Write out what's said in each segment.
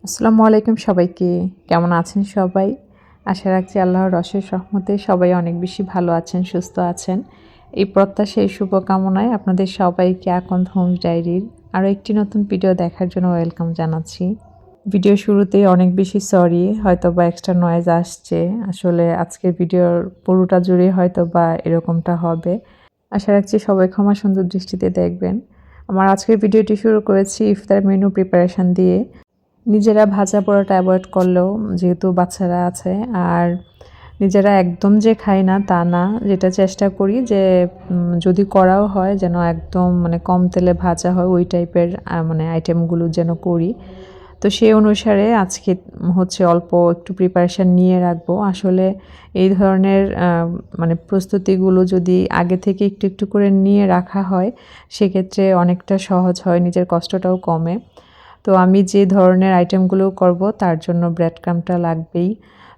আসসালামু আলাইকুম সবাইকে। কেমন আছেন সবাই? আশা রাখছি আল্লাহর অশেষ রহমতে সবাই অনেক বেশি ভালো আছেন, সুস্থ আছেন। এই প্রত্যাশায় শুভকামনায় আপনাদের সবাইকে আকন্দ হোমস ডায়েরির আরও একটি নতুন ভিডিও দেখার জন্য ওয়েলকাম জানাচ্ছি। ভিডিও শুরুতেই অনেক বেশি সরি, হয়তোবা এক্সট্রা নয়েজ আসছে। আসলে আজকের ভিডিওর পুরোটা জুড়ে হয়তোবা এরকমটা হবে। আশা রাখছি সবাই ক্ষমা সুন্দর দৃষ্টিতে দেখবেন। আমার আজকের ভিডিওটি শুরু করেছি ইফতার মেনু প্রিপারেশন দিয়ে। নিজেরা ভাজা পোড়াটা অ্যাভয়েড করলেও যেহেতু বাচ্চারা আছে আর নিজেরা একদম যে খাই না তা না, যেটা চেষ্টা করি যে যদি করাও হয় যেন একদম মানে কম তেলে ভাজা হয় ওই টাইপের মানে আইটেমগুলো যেন করি। তো সেই অনুসারে আজকে হচ্ছে অল্প একটু প্রিপারেশান নিয়ে রাখবো। আসলে এই ধরনের মানে প্রস্তুতিগুলো যদি আগে থেকে একটু একটু করে নিয়ে রাখা হয় সেক্ষেত্রে অনেকটা সহজ হয়, নিজের কষ্টটাও কমে। তো আমি যে ধরনের আইটেমগুলো করব তার জন্য ব্রেড ক্রাম্বটা লাগবেই।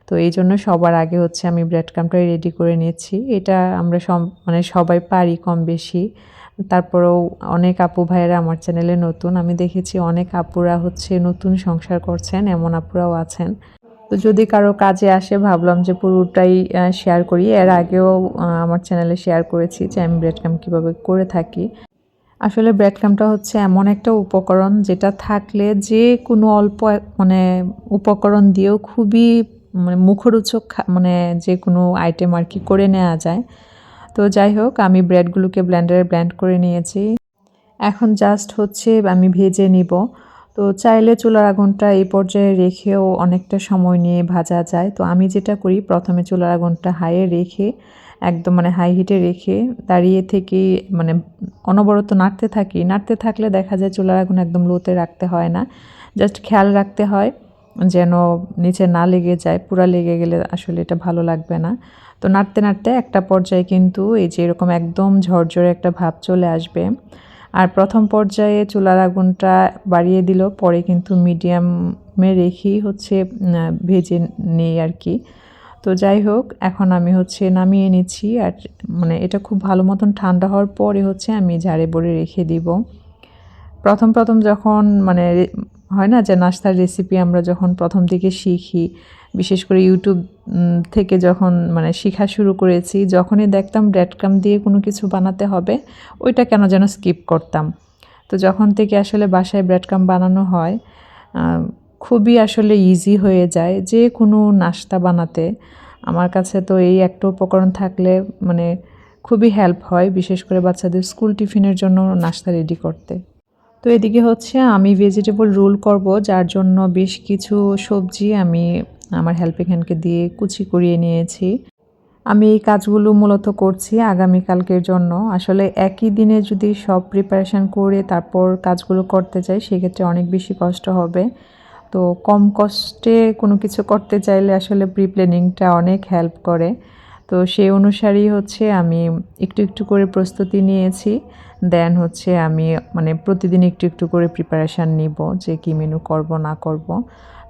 তো এই জন্য সবার আগে হচ্ছে আমি ব্রেড ক্রাম্বটাই রেডি করে নিয়েছি। এটা আমরা মানে সবাই পারি কম বেশি। তারপরেও অনেক আপু ভাইয়েরা আমার চ্যানেলে নতুন, আমি দেখেছি অনেক আপুরা হচ্ছে নতুন সংসার করছেন, এমন আপুরাও আছেন। তো যদি কারো কাজে আসে ভাবলাম যে পুরোটাই শেয়ার করি। এর আগেও আমার চ্যানেলে শেয়ার করেছি যে আমি ব্রেড ক্রাম্ব কীভাবে করে থাকি। আসলে ব্রেড ক্রাম্বটা হচ্ছে এমন একটা উপকরণ যেটা থাকলে যে কোনো অল্প মানে উপকরণ দিয়েও খুবই মানে মুখরোচক মানে যে কোনো আইটেম আর কি করে নেওয়া যায়। তো যাই হোক, আমি ব্রেডগুলোকে ব্লেন্ডারে ব্লেন্ড করে নিয়েছি। এখন জাস্ট হচ্ছে আমি ভেজে নিব। তো চাইলে চুলার আগুনটা এই পর্যায়ে রেখেও অনেকটা সময় নিয়ে ভাজা যায়। তো আমি যেটা করি, প্রথমে চুলার আগুনটা হাইয়ে রেখে একদম মানে হাই হিটে রেখে দাঁড়িয়ে থেকেই মানে অনবরত নাড়তে থাকি। নাড়তে থাকলে দেখা যায় চুলার আগুন একদম লোতে রাখতে হয় না, জাস্ট খেয়াল রাখতে হয় যেন নিচে না লেগে যায়। পুরা লেগে গেলে আসলে এটা ভালো লাগবে না। তো নাড়তে নাড়তে একটা পর্যায়ে কিন্তু এই যে এরকম একদম ঝরঝরে একটা ভাব চলে আসবে। আর প্রথম পর্যায়ে চুলার আগুনটা বাড়িয়ে দিল, পরে কিন্তু মিডিয়ামে রেখেই হচ্ছে ভেজে নেই আর কি। তো যাই হোক, এখন আমি হচ্ছে নামিয়ে নিচ্ছি। আর মানে এটা খুব ভালো মতন ঠান্ডা হওয়ার পরে হচ্ছে আমি ঝাড়ে বড়ে রেখে দিব। প্রথম যখন মানে হয় না যে নাস্তার রেসিপি আমরা যখন প্রথম দিকে শিখি, বিশেষ করে ইউটিউব থেকে যখন মানে শেখা শুরু করেছি, যখনই দেখতাম ব্রেড ক্রাম্ব দিয়ে কোনো কিছু বানাতে হবে ওইটা কেন যেন স্কিপ করতাম। তো যখন থেকে আসলে বাসায় ব্রেড ক্রাম্ব বানানো হয় খুবই আসলে ইজি হয়ে যায় যে কোনো নাস্তা বানাতে। আমার কাছে তো এই একটা উপকরণ থাকলে মানে খুবই হেল্প হয়, বিশেষ করে বাচ্চাদের স্কুল টিফিনের জন্য নাস্তা রেডি করতে। তো এদিকে হচ্ছে আমি ভেজিটেবল রোল করব, যার জন্য বেশ কিছু সবজি আমি আমার হেল্পিং হ্যান্ডকে দিয়ে কুচি করিয়ে নিয়েছি। আমি এই কাজগুলো মূলত করছি আগামীকালকের জন্য। আসলে একই দিনে যদি সব প্রিপারেশান করে তারপর কাজগুলো করতে যাই সেক্ষেত্রে অনেক বেশি কষ্ট হবে। তো কম কষ্টে কোনো কিছু করতে চাইলে আসলে প্রি প্ল্যানিংটা অনেক হেল্প করে। তো সেই অনুসারেই হচ্ছে আমি একটু একটু করে প্রস্তুতি নিয়েছি। দেন হচ্ছে আমি মানে প্রতিদিন একটু একটু করে প্রিপারেশান নিব যে কী মেনু করব না করব।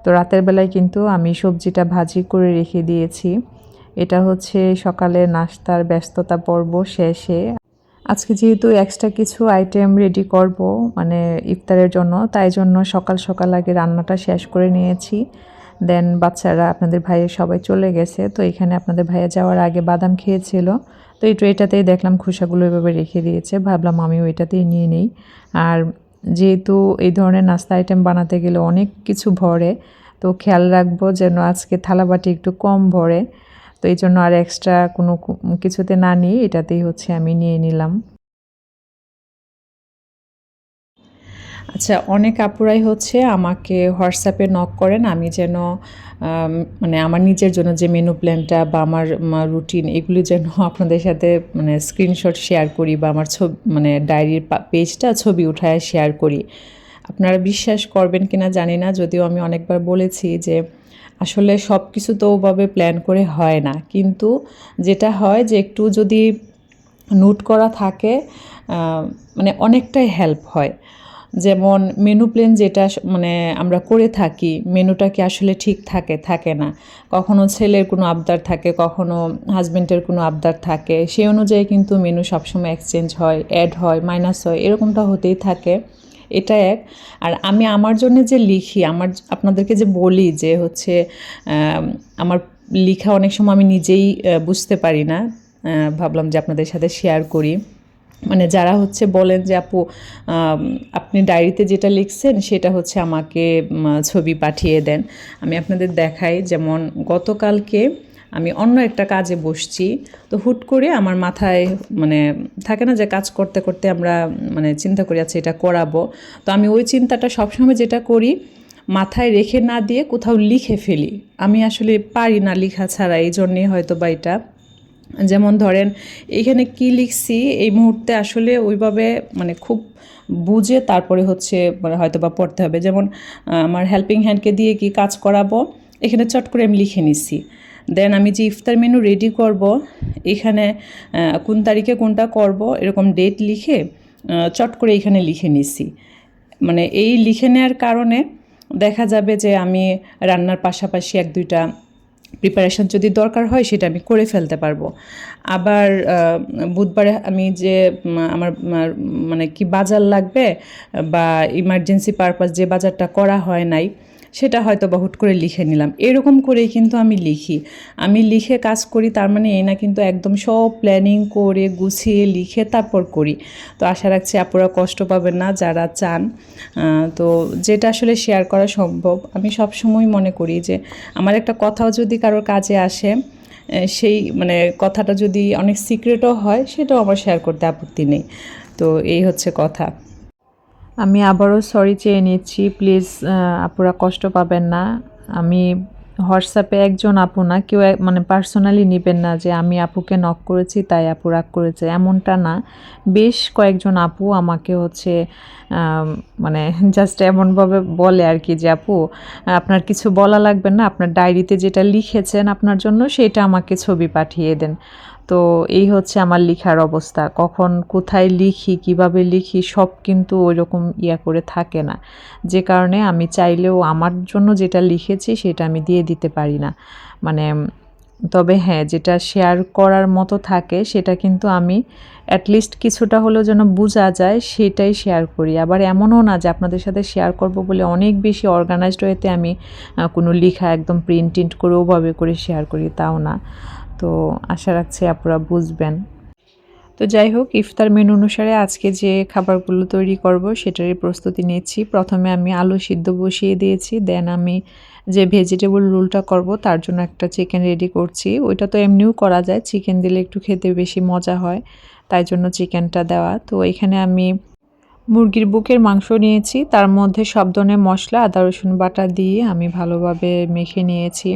তো রাতের বেলায় কিন্তু আমি সবজিটা ভাজি করে রেখে দিয়েছি। এটা হচ্ছে সকালে নাস্তার ব্যস্ততা পর্ব শেষে। আজকে যেহেতু এক্সট্রা কিছু আইটেম রেডি করব মানে ইফতারের জন্য, তাই জন্য সকাল সকাল আগে রান্নাটা শেষ করে নিয়েছি। দেন বাচ্চারা আপনাদের ভাইয়ের সবাই চলে গেছে। তো এখানে আপনাদের ভাইয়া যাওয়ার আগে বাদাম খেয়েছিল, তো এই ট্রেটাতেই দেখলাম খোসাগুলো এভাবে রেখে দিয়েছে, ভাবলাম আমিও এটাতেই নিয়ে নিই। আর যেহেতু এই ধরনের নাস্তা আইটেম বানাতে গেলে অনেক কিছু ভরে, তো খেয়াল রাখবো যেন আজকে থালাবাটি একটু কম ভরে। তো এই জন্য আর এক্সট্রা কোনো কিছুতে না নিয়ে এটাতেই হচ্ছে আমি নিয়ে নিলাম। আচ্ছা, অনেক আপুরাই হচ্ছে আমাকে হোয়াটসঅ্যাপে নক করেন আমি যেন মানে আমার নিজের জন্য যে মেনু প্ল্যানটা বা আমার রুটিন এগুলি যেন আপনাদের সাথে মানে স্ক্রিনশট শেয়ার করি বা আমার ছবি মানে ডায়েরির পেজটা ছবি উঠায় শেয়ার করি। আপনারা বিশ্বাস করবেন কিনা জানি না, যদিও আমি অনেকবার বলেছি যে আসলে সব কিছু তো ওভাবে প্ল্যান করে হয় না, কিন্তু যেটা হয় যে একটু যদি নোট করা থাকে মানে অনেকটাই হেল্প হয়। যেমন মেনু প্ল্যান যেটা মানে আমরা করে থাকি, মেনুটা কি আসলে ঠিক থাকে না। কখনো ছেলের কোনো আবদার থাকে, কখনো হাজব্যান্ডের কোনো আবদার থাকে, সেই অনুযায়ী কিন্তু মেনু সবসময় এক্সচেঞ্জ হয়, অ্যাড হয়, মাইনাস হয়, এরকমটা হতেই থাকে। এটা এক। আর আমি আমার জন্য যে লিখি, আপনাদেরকে যে বলি যে হচ্ছে আমার লেখা অনেক সময় আমি নিজেই বুঝতে পারি না, ভাবলাম যে আপনাদের সাথে শেয়ার করি। মানে যারা হচ্ছে বলেন যে আপু আপনি ডায়েরিতে যেটা লিখছেন সেটা হচ্ছে আমাকে ছবি পাঠিয়ে দেন, আমি আপনাদের দেখাই। যেমন গতকালকে আমি অন্য একটা কাজে বসছি, তো হুট করে আমার মাথায় মানে থাকে না যে কাজ করতে করতে আমরা মানে চিন্তা করি আচ্ছা এটা করাবো, তো আমি ওই চিন্তাটা সবসময় যেটা করি মাথায় রেখে না দিয়ে কোথাও লিখে ফেলি। আমি আসলে পারি না লেখা ছাড়া, এই জন্যেই হয়তো বা এটা। যেমন ধরেন এখানে কি লিখছি এই মুহূর্তে আসলে ওইভাবে মানে খুব বুঝে তারপরে হচ্ছে মানে হয়তো বা পড়তে হবে। যেমন আমার হেল্পিং হ্যান্ডকে দিয়ে কি কাজ করাবো, এখানে চট করে আমি লিখে নিছি। দেন আমি যে ইফতার মেনু রেডি করব, এখানে কোন তারিখে কোনটা করব এরকম ডেট লিখে চট করে এখানে লিখে নিছি। মানে এই লিখে নেওয়ার কারণে দেখা যাবে যে আমি রান্নার পাশাপাশি এক দুইটা প্রিপারেশন যদি দরকার হয় সেটা আমি করে ফেলতে পারবো। আবার বুধবারে আমি যে আমার মানে কি বাজার লাগবে বা ইমার্জেন্সি পারপাস যে বাজারটা করা হয় নাই সেটা হয়তো বা হুট করে লিখে নিলাম, এরকম করেই কিন্তু আমি লিখি। আমি লিখে কাজ করি তার মানে এই না কিন্তু একদম সব প্ল্যানিং করে গুছিয়ে লিখে তারপর করি। তো আশা রাখছি আপনারা কষ্ট পাবেন না যারা চান। তো যেটা আসলে শেয়ার করা সম্ভব, আমি সবসময় মনে করি যে আমার একটা কথাও যদি কারোর কাজে আসে, সেই মানে কথাটা যদি অনেক সিক্রেটও হয় সেটাও আমার শেয়ার করতে আপত্তি নেই। তো এই হচ্ছে কথা। আমি আবারও সরি চেয়ে নিচ্ছি, প্লিজ আপুরা কষ্ট পাবেন না। আমি হোয়াটসঅ্যাপে একজন আপু না, কেউ মানে পার্সোনালি নেবেন না যে আমি আপুকে নক করেছি তাই আপু রাগ করেছে, এমনটা না। বেশ কয়েকজন আপু আমাকে হচ্ছে মানে জাস্ট এমনভাবে বলে আর কি যে আপু আপনার কিছু বলা লাগবে না, আপনার ডায়েরিতে যেটা লিখেছেন আপনার জন্য সেটা আমাকে ছবি পাঠিয়ে দেন। তো এই হচ্ছে আমার লেখার অবস্থা, কখন কোথায় লিখি কিভাবে লিখি সব কিন্তু ওই রকম করে থাকে না, যে কারণে আমি চাইলেও আমার জন্য যেটা লিখেছি সেটা আমি দিয়ে দিতে পারি না। মানে তবে হ্যাঁ, যেটা শেয়ার করার মতো থাকে সেটা কিন্তু আমি অ্যাটলিস্ট কিছুটা হলেও যেন বোঝা যায় সেটাই শেয়ার করি। আবার এমনও না যে আপনাদের সাথে শেয়ার করব বলে অনেক বেশি অর্গানাইজড হয়েতে আমি কোনো লেখা একদম প্রিন্ট করে ওভাবে করে শেয়ার করি, তাও না। তো আশা রাখছি আপনারা বুঝবেন। তো যাই হোক, ইফতার মেনু অনুসারে আজকে যে খাবারগুলো তৈরি করব সেটারই প্রস্তুতি নিচ্ছি। প্রথমে আমি আলু সিদ্ধ বসিয়ে দিয়েছি, দেন আমি যে ভেজিটেবল রোলটা করব তার জন্য একটা চিকেন রেডি করছি। ওইটা তো এমনিও করা যায়, চিকেন দিলে একটু খেতে বেশি মজা হয়, তাই জন্য চিকেনটা দেওয়া। তো এখানে আমি মুরগির বুকের মাংস নিয়েছি, তার মধ্যে সব ধরনের মশলা আদা রসুন বাটা দিয়ে আমি ভালোভাবে মেখে নিয়েছি।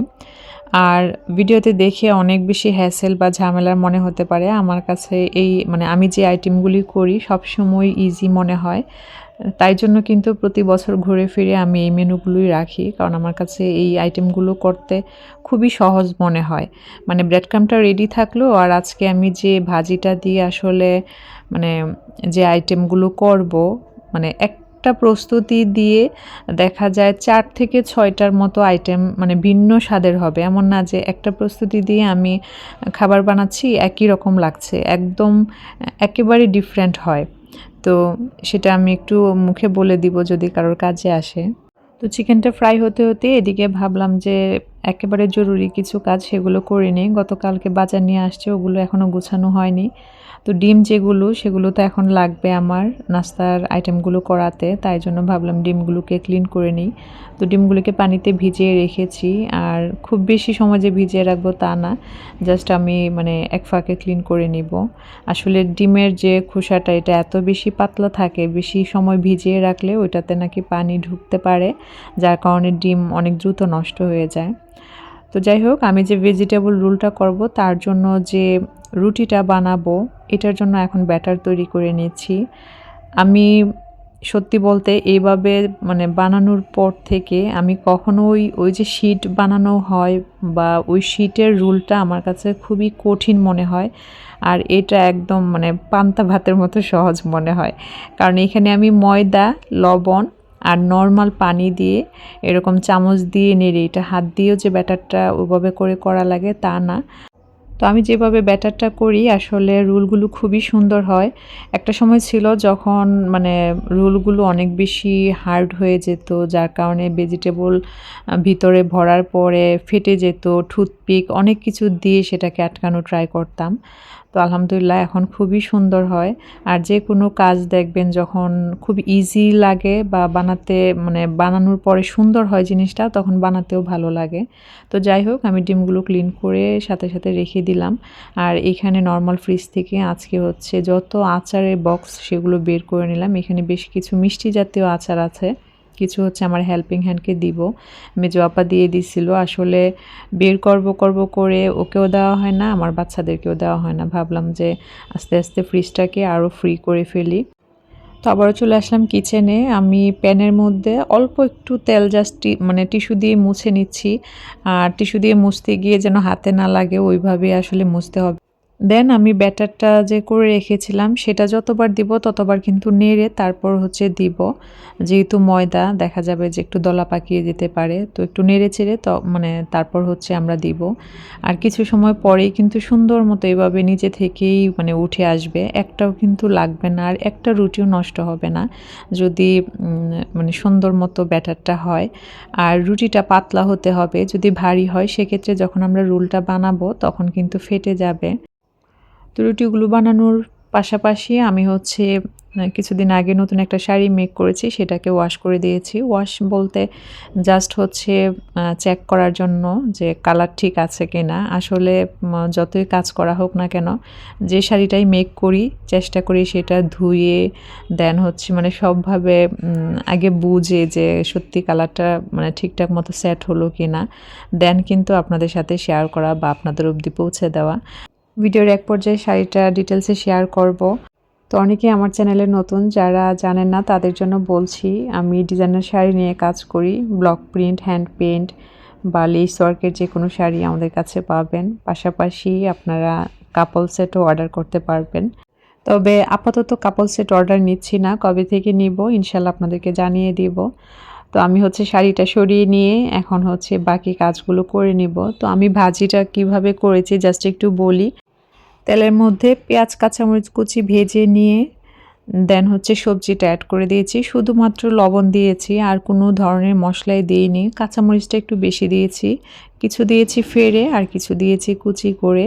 আর ভিডিওতে দেখে অনেক বেশি হ্যাসেল বা ঝামেলার মনে হতে পারে, আমার কাছে এই মানে আমি যে আইটেমগুলি করি সবসময় ইজি মনে হয়, তাই জন্য কিন্তু প্রতি বছর ঘুরে ফিরে আমি এই মেনুগুলোই রাখি, কারণ আমার কাছে এই আইটেমগুলো করতে খুবই সহজ মনে হয়। মানে ব্রেড ক্রাম্বটা রেডি থাকলো, আর আজকে আমি যে ভাজিটা দিয়ে আসলে মানে যে আইটেমগুলো করব, মানে একটা প্রস্তুতি দিয়ে দেখা যায় 4 থেকে 6টার মতো আইটেম মানে ভিন্ন স্বাদের হবে। এমন না যে একটা প্রস্তুতি দিয়ে আমি খাবার বানাচ্ছি একই রকম লাগছে, একদম একেবারে ডিফারেন্ট হয়। তো সেটা আমি একটু মুখে বলে দিব যদি কারোর কাজে আসে। তো চিকেনটা ফ্রাই হতে হতে এদিকে ভাবলাম যে একেবারে জরুরি কিছু কাজ সেগুলো করে নিই। গতকালকে বাজার নিয়ে আসছে, ওগুলো এখনও গুছানো হয়নি। তো ডিম যেগুলো সেগুলো তো এখন লাগবে আমার নাস্তার আইটেমগুলো করাতে, তাই জন্য ভাবলাম ডিমগুলোকে ক্লিন করে নিই। তো ডিমগুলোকে পানিতে ভিজিয়ে রেখেছি, আর খুব বেশি সময় যে ভিজিয়ে রাখবো তা না, জাস্ট আমি মানে এক ফাঁকে ক্লিন করে নিব। আসলে ডিমের যে খোসাটা এটা এত বেশি পাতলা থাকে, বেশি সময় ভিজিয়ে রাখলে ওইটাতে নাকি পানি ঢুকতে পারে, যার কারণে ডিম অনেক দ্রুত নষ্ট হয়ে যায়। তো যাই হোক, আমি যে ভেজিটেবল রোলটা করব তার জন্য যে রুটিটা বানাবো এটার জন্য এখন ব্যাটার তৈরি করে নিচ্ছি। আমি সত্যি বলতে এইভাবে মানে বানানোর পর থেকে আমি কখনো ওই যে শিট বানানো হয় বা ওই শিটের রোলটা আমার কাছে খুবই কঠিন মনে হয়, আর এটা একদম মানে পান্তা ভাতের মতো সহজ মনে হয়। কারণ এখানে আমি ময়দা, লবণ আর নর্মাল পানি দিয়ে এরকম চামচ দিয়ে নেড়ে, এটা হাত দিয়েও যে ব্যাটারটা ওইভাবে করে করা লাগে তা না। তো আমি যেভাবে ব্যাটারটা করি আসলে রোলগুলো খুবই সুন্দর হয়। একটা সময় ছিল যখন মানে রোলগুলো অনেক বেশি হার্ড হয়ে যেত, যার কারণে ভেজিটেবল ভিতরে ভরার পরে ফেটে যেত, টুথপিক অনেক কিছু দিয়ে সেটাকে আটকানো ট্রাই করতাম। তো আলহামদুলিল্লাহ এখন খুবই সুন্দর হয়। আর যে কোনো কাজ দেখবেন যখন খুব ইজি লাগে বা বানাতে মানে বানানোর পরে সুন্দর হয় জিনিসটা, তখন বানাতেও ভালো লাগে। তো যাই হোক, আমি ডিমগুলো ক্লিন করে সাথে সাথে রেখে দিলাম। আর এখানে নর্মাল ফ্রিজ থেকে আজকে হচ্ছে যত আচারের বক্স সেগুলো বের করে নিলাম। এখানে বেশ কিছু মিষ্টি জাতীয় আচার আছে, কিছু হচ্ছে আমার হেল্পিং হ্যান্ডকে দিব, মেজো আপা দিয়ে দিছিল। আসলে বের করব করে ওকেও দেওয়া হয় না, আমার বাচ্চাদেরকেও দেওয়া হয় না। ভাবলাম যে আস্তে আস্তে ফ্রিজটাকে আরও ফ্রি করে ফেলি। তো আবারও চলে আসলাম কিচেনে। আমি প্যানের মধ্যে অল্প একটু তেল জাস্ট মানে টিস্যু দিয়ে মুছে নিচ্ছি। আর টিস্যু দিয়ে মুছতে গিয়ে যেন হাতে না লাগে ওইভাবে আসলে মুছতে হবে। দেন আমি ব্যাটারটা যে করে রেখেছিলাম সেটা যতবার দিব ততবার কিন্তু নেড়ে তারপর হচ্ছে দিব। যেহেতু ময়দা দেখা যাবে যে একটু দলা পাকিয়ে যেতে পারে, তো একটু নেড়ে চেড়ে মানে তারপর হচ্ছে আমরা দিব। আর কিছু সময় পরেই কিন্তু সুন্দর মতো এভাবে নিচে থেকেই মানে উঠে আসবে, একটাও কিন্তু লাগবে না আর একটা রুটিও নষ্ট হবে না যদি মানে সুন্দর মতো ব্যাটারটা হয়। আর রুটিটা পাতলা হতে হবে, যদি ভারী হয় সেক্ষেত্রে যখন আমরা রোলটা বানাবো তখন কিন্তু ফেটে যাবে। তো রুটিগুলো বানানোর পাশাপাশি আমি হচ্ছে কিছুদিন আগে নতুন একটা শাড়ি মেক করেছি, সেটাকে ওয়াশ করে দিয়েছি। ওয়াশ বলতে জাস্ট হচ্ছে চেক করার জন্য যে কালার ঠিক আছে কিনা। আসলে যতই কাজ করা হোক না কেন, যে শাড়িটাই মেক করি চেষ্টা করি সেটা ধুয়ে দেন হচ্ছে মানে সবভাবে আগে বুঝে যে সত্যি কালারটা মানে ঠিকঠাক মতো সেট হলো কিনা, দেন কিন্তু আপনাদের সাথে শেয়ার করা বা আপনাদের অবধি পৌঁছে দেওয়া। ভিডিওর এক পর্যায়ে শাড়িটা ডিটেলসে শেয়ার করব। তো অনেকেই আমার চ্যানেলে নতুন, যারা জানেন না তাদের জন্য বলছি, আমি ডিজাইনার শাড়ি নিয়ে কাজ করি। ব্লক প্রিন্ট, হ্যান্ড পেইন্ট বা লেস ওয়ার্কের যে কোনো শাড়ি আমাদের কাছে পাবেন। পাশাপাশি আপনারা কাপল সেটও অর্ডার করতে পারবেন। তবে আপাতত কাপল সেট অর্ডার নিচ্ছি না, কবে থেকে নিব ইনশাল্লাহ আপনাদেরকে জানিয়ে দিব। তো আমি হচ্ছে শাড়িটা সরিয়ে নিয়ে এখন হচ্ছে বাকি কাজগুলো করে নিব। তো আমি ভাজিটা কিভাবে করেছি জাস্ট একটু বলি। তেলের মধ্যে পেঁয়াজ কাঁচামরিচ কুচি ভেজে নিয়ে দেন হচ্ছে সবজিটা অ্যাড করে দিয়েছি। শুধুমাত্র লবণ দিয়েছি, আর কোনো ধরনের মশলাই দিইনি। কাঁচামরিচটা একটু বেশি দিয়েছি, কিছু দিয়েছি ফেড়ে আর কিছু দিয়েছি কুচি করে।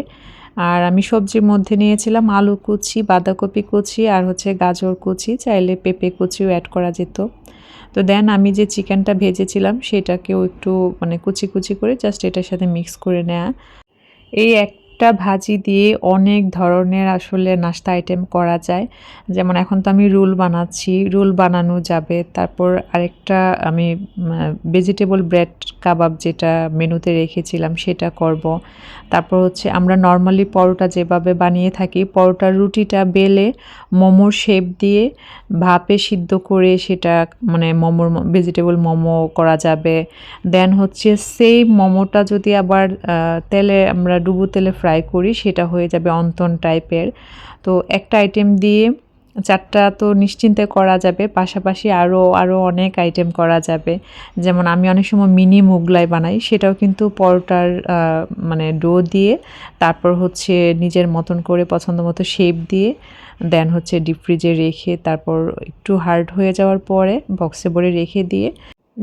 আর আমি সবজির মধ্যে নিয়েছিলাম আলু কুচি, বাঁধাকপি কুচি আর হচ্ছে গাজর কুচি, চাইলে পেঁপে কুচিও অ্যাড করা যেত। তো দেন আমি যে চিকেনটা ভেজেছিলাম সেটাকেও একটু মানে কুচি কুচি করে জাস্ট এটার সাথে মিক্স করে নেওয়া। এই একটা ভাজি দিয়ে অনেক ধরনের আসলে নাস্তা আইটেম করা যায়। যেমন এখন তো আমি রোল বানাচ্ছি, রোল বানানো যাবে। তারপর আরেকটা আমি ভেজিটেবল ব্রেড কাবাব যেটা মেনুতে রেখেছিলাম সেটা করব। তারপর হচ্ছে আমরা নর্মালি পরোটা যেভাবে বানিয়ে থাকি, পরোটার রুটিটা বেলে মোমোর শেপ দিয়ে ভাপে সিদ্ধ করে সেটা মানে মোমোর ভেজিটেবল মোমো করা যাবে। দেন হচ্ছে সেই মোমোটা যদি আবার তেলে আমরা ডুবো তেলে ফ্রাই করি সেটা হয়ে যাবে অন্তন টাইপের। তো একটা আইটেম দিয়ে চারটা তো নিশ্চিন্তে করা যাবে, পাশাপাশি আরও অনেক আইটেম করা যাবে। যেমন আমি অনেক সময় মিনি মোগলাই বানাই, সেটাও কিন্তু পরোটার মানে ডো দিয়ে তারপর হচ্ছে নিজের মতন করে পছন্দ মতো শেপ দিয়ে দেন হচ্ছে ডিপ ফ্রিজে রেখে তারপর একটু হার্ড হয়ে যাওয়ার পরে বক্সে ভরে রেখে দিয়ে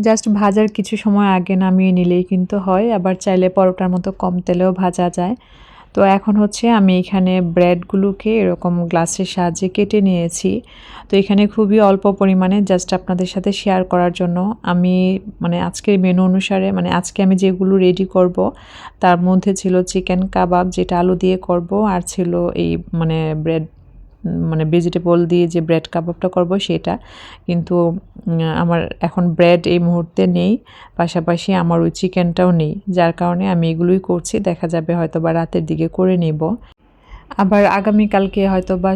জাস্ট ভাজার কিছু সময় আগে নামিয়ে নিলেই কিন্তু হয়। আবার চাইলে পরোটার মতো কম তেলেও ভাজা যায়। তো এখন হচ্ছে আমি এখানে ব্রেডগুলোকে এরকম গ্লাসের সাহায্যে কেটে নিয়েছি। তো এখানে খুবই অল্প পরিমাণে জাস্ট আপনাদের সাথে শেয়ার করার জন্য আমি মানে আজকের মেনু অনুসারে মানে আজকে আমি যেগুলো রেডি করব তার মধ্যে ছিল চিকেন কাবাব যেটা আলু দিয়ে করব, আর ছিল এই মানে ব্রেড মানে ভেজিটেবল দিয়ে যে ব্রেড কাবাবটা করব সেটা। কিন্তু আমার এখন ব্রেড এই মুহূর্তে নেই, পাশাপাশি আমার ওই চিকেনটাও নেই, যার কারণে আমি এগুলোই করছি। দেখা যাবে হয়তো বা রাতের দিকে করে নেব। আবার আগামীকালকে হয়তো বা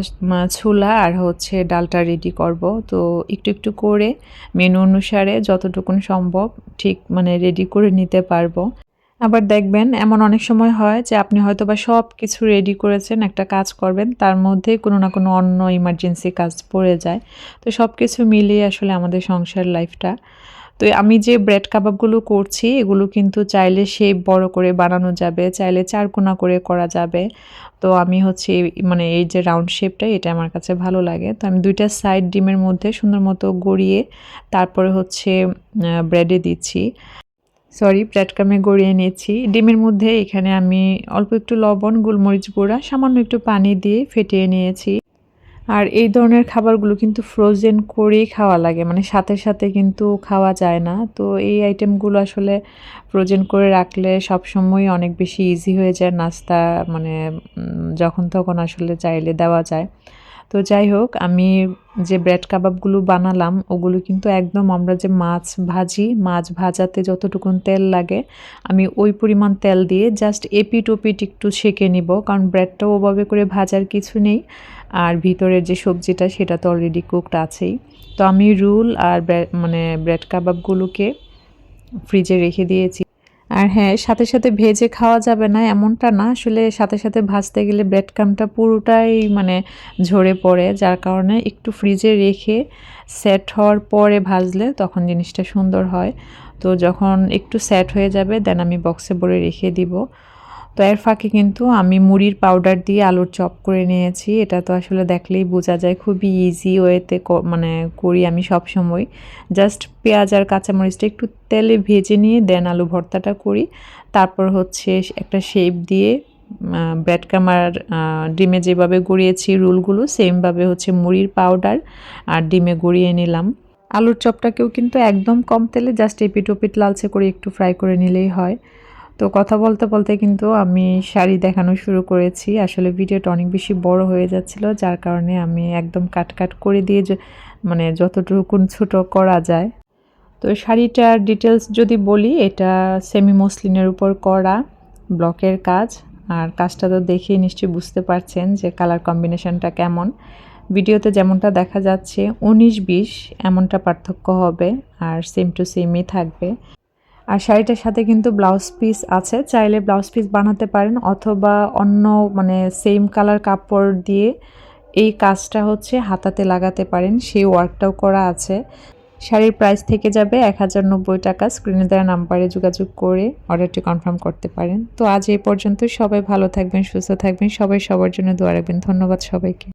ছোলা আর হচ্ছে ডালটা রেডি করব। তো একটু একটু করে মেনু অনুসারে যতটুকুন সম্ভব ঠিক মানে রেডি করে নিতে পারবো। আবার দেখবেন এমন অনেক সময় হয় যে আপনি হয়তোবা সব কিছু রেডি করেছেন, একটা কাজ করবেন, তার মধ্যে কোনো না কোনো অন্য ইমার্জেন্সি কাজ পড়ে যায়। তো সব কিছু মিলিয়ে আসলে আমাদের সংসার লাইফটা। তো আমি যে ব্রেড কাবাবগুলো করছি এগুলো কিন্তু চাইলে শেপ বড় করে বানানো যাবে, চাইলে চারকোনা করে করা যাবে। তো আমি হচ্ছে মানে এই যে রাউন্ড শেপটা এটা আমার কাছে ভালো লাগে। তো আমি 2টা সাইড ডিমের মধ্যে সুন্দর মতো গড়িয়ে তারপরে হচ্ছে ব্রেডে দিচ্ছি। ব্রেড ক্রামে গড়িয়ে নিয়েছি। ডিমের মধ্যে এখানে আমি অল্প একটু লবণ, গোলমরিচ গুঁড়া, সামান্য একটু পানি দিয়ে ফেটিয়ে নিয়েছি। আর এই ধরনের খাবারগুলো কিন্তু ফ্রোজেন করেই খাওয়া লাগে, মানে সাথে সাথে কিন্তু খাওয়া যায় না। তো এই আইটেমগুলো আসলে ফ্রোজেন করে রাখলে সবসময় অনেক বেশি ইজি হয়ে যায় নাস্তা, মানে যখন তখন আসলে চাইলে দেওয়া যায়। তো যাই হোক, আমি যে ব্রেড কাবাবগুলো বানালাম ওগুলো কিন্তু একদম আমরা যে মাছ ভাজাতে যতটুকুন তেল লাগে আমি ওই পরিমাণ তেল দিয়ে জাস্ট এপিট ওপিট একটু সেঁকে নিব, কারণ ব্রেডটাও ওভাবে করে ভাজার কিছু নেই আর ভিতরের যে সবজিটা সেটা তো অলরেডি কুকড আছেই। তো আমি রোল আর ব্রেড কাবাবগুলোকে ফ্রিজে রেখে দিয়েছি। আর হ্যাঁ, সাথে সাথে ভেজে খাওয়া যাবে না এমনটা না, আসলে সাথে সাথে ভাজতে গেলে ব্রেড ক্রাম্বটা পুরোটাই মানে ঝরে পড়ে, যার কারণে একটু ফ্রিজে রেখে সেট হওয়ার পরে ভাজলে তখন জিনিসটা সুন্দর হয়। তো যখন একটু সেট হয়ে যাবে দেন আমি বক্সে ভরে রেখে দিব। তো এর ফাঁকে কিন্তু আমি মুড়ির পাউডার দিয়ে আলুর চপ করে নিয়েছি। এটা তো আসলে দেখলেই বোঝা যায় খুবই ইজি ওয়েতে মানে করি আমি সবসময়। জাস্ট পেঁয়াজ আর কাঁচামরিচটা একটু তেলে ভেজে নিয়ে দেন আলু ভর্তাটা করি। তারপর হচ্ছে একটা শেপ দিয়ে ব্রেড ক্রাম্ব আর ডিমে যেভাবে গড়িয়েছি রোলগুলো সেমভাবে হচ্ছে মুড়ির পাউডার আর ডিমে গড়িয়ে নিলাম। আলুর চপটাকেও কিন্তু একদম কম তেলে জাস্ট এপিট ওপিট লালচে করে একটু ফ্রাই করে নিলেই হয়। তো কথা বলতে বলতে কিন্তু আমি শাড়ি দেখানো শুরু করেছি। আসলে ভিডিওটা অনেক বেশি বড় হয়ে যাচ্ছিল, যার কারণে আমি একদম কাট করে দিয়ে মানে যতটুকুন ছোট করা যায়। তো শাড়িটার ডিটেলস যদি বলি, এটা সেমি মসলিনের উপর করা ব্লকের কাজ। আর কাজটা তো দেখেই নিশ্চয়ই বুঝতে পারছেন যে কালার কম্বিনেশনটা কেমন। ভিডিওতে যেমনটা দেখা যাচ্ছে 19-20 এমনটা পার্থক্য হবে আর সেম টু সেমই থাকবে। আর শাড়িটার সাথে কিন্তু ব্লাউজ পিস আছে, চাইলে ব্লাউজ পিস বানাতে পারেন অথবা অন্য মানে সেম কালার কাপড় দিয়ে এই কাজটা হচ্ছে হাতাতে লাগাতে পারেন, সেই ওয়ার্কটাও করা আছে। শাড়ির প্রাইস থেকে যাবে 1090 টাকা। স্ক্রিনে দেওয়া নাম্বারে যোগাযোগ করে অর্ডারটি কনফার্ম করতে পারেন। তো আজ এই পর্যন্ত, সবাই ভালো থাকবেন, সুস্থ থাকবেন, সবাই সবার জন্য দোয়া রাখবেন। ধন্যবাদ সবাইকে।